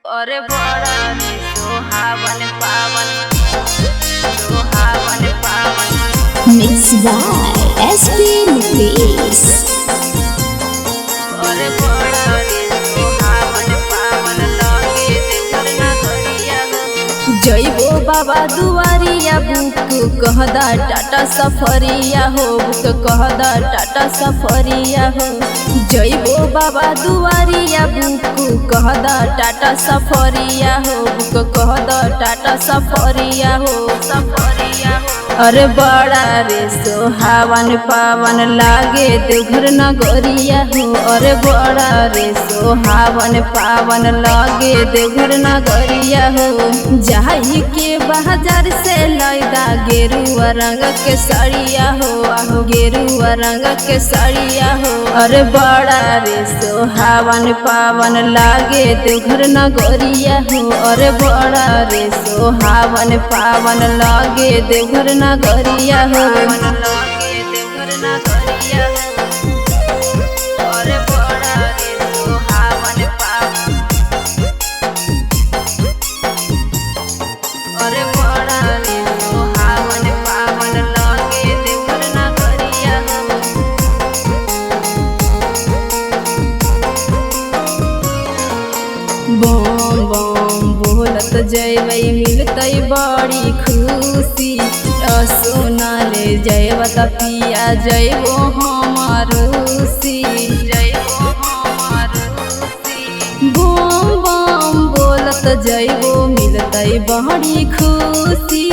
अरे बड़ा रे सुहावन पावन, सुहावन पावन। Mixed by SP Mukesh. अरे बड़ा रे सुहावन पावन लगे देवर नगरिया हो। जइबो बाबा दुआरिया बुक कहदा टाटा सफरिया हो, बुक कहदा टाटा सफरिया हो। जइबो बाबा दुआरिया बुक कहदा टाटा सफरिया हो, बुक कहदा टाटा सफरिया हो, सफरिया हो। अरे बड़ा रे सुहावन पावन लागे देवघर नगरिया हो। अरे बड़ा रे सुहावन पावन लागे देवघर नगरिया हो। जाई के बाजार से लैदा गेरुआ रंग के साड़िया हो, आहो गेरुआ रंग के साड़िया हो। अरे बड़ा रे सुहावन पावन लागे देवघर नगरिया हो। अरे बड़ा रे सुहावन पावन लागे देवघर नगरिया हो, लागे देवघर नगरिया हो। अरे बड़ा रे सुहावन पावन, अरे बड़ा रे सुहावन पावन लागे देवघर नगरिया हो। बम बम बोलत जयबै मिलतै बड़ी खुशी। सोना ले जयब त पिया जयबो हमारूसी, जयबो हमारूसी। बम बम बोलत जयबो मिलतै बड़ी खुशी।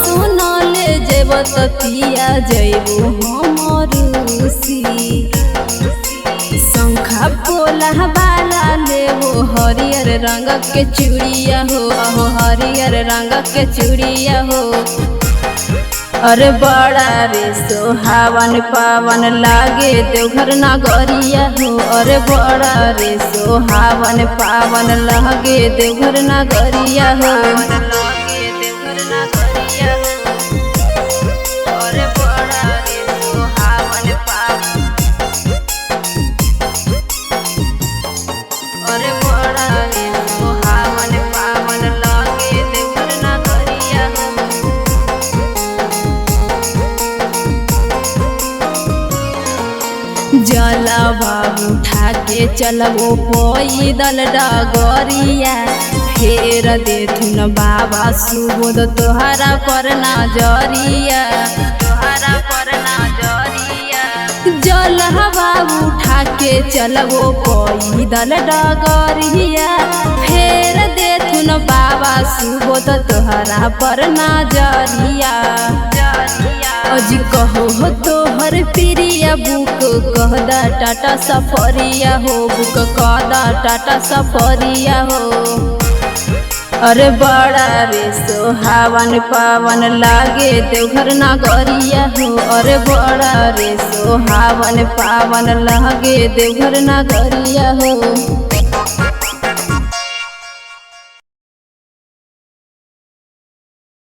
सोना ले जयब त पिया जयबो हमारूसी। शंखा पोला बाला लेबो हरियर रंग के चूड़िया हो, आहो हरियर रंग के चूड़िया हो। अरे बड़ा रे सुहावन पावन लागे देवघर नगरिया हो। अरे बड़ा रे सुहावन पावन लागे देवघर नगरिया हो, लागे देवघर नगरिया हो। अरे बड़ा रे सुहावन पावन, अरे बड़ा रे सुहावन पावन लागे देवघर नगरिया हो। जलवा उठा के चलबो पैदल डगरिया। फेर देथुन बाबा सुबोध तोहरा पर नजरिया, तोहरा पर नजरिया। जलवा उठा के चलबो पैदल डगरिया। फेर देथुन बाबा सुबोध तोहरा पर नजरिया। अजी कहो हो तोहर प्रिया बुक कहदा टाटा सफरिया हो, बुक कहदा टाटा सफरिया हो। अरे बड़ा रे सुहावन पावन लागे देवघर नगरिया हो। अरे बड़ा रे सुहावन पावन लागे देवघर नगरिया हो।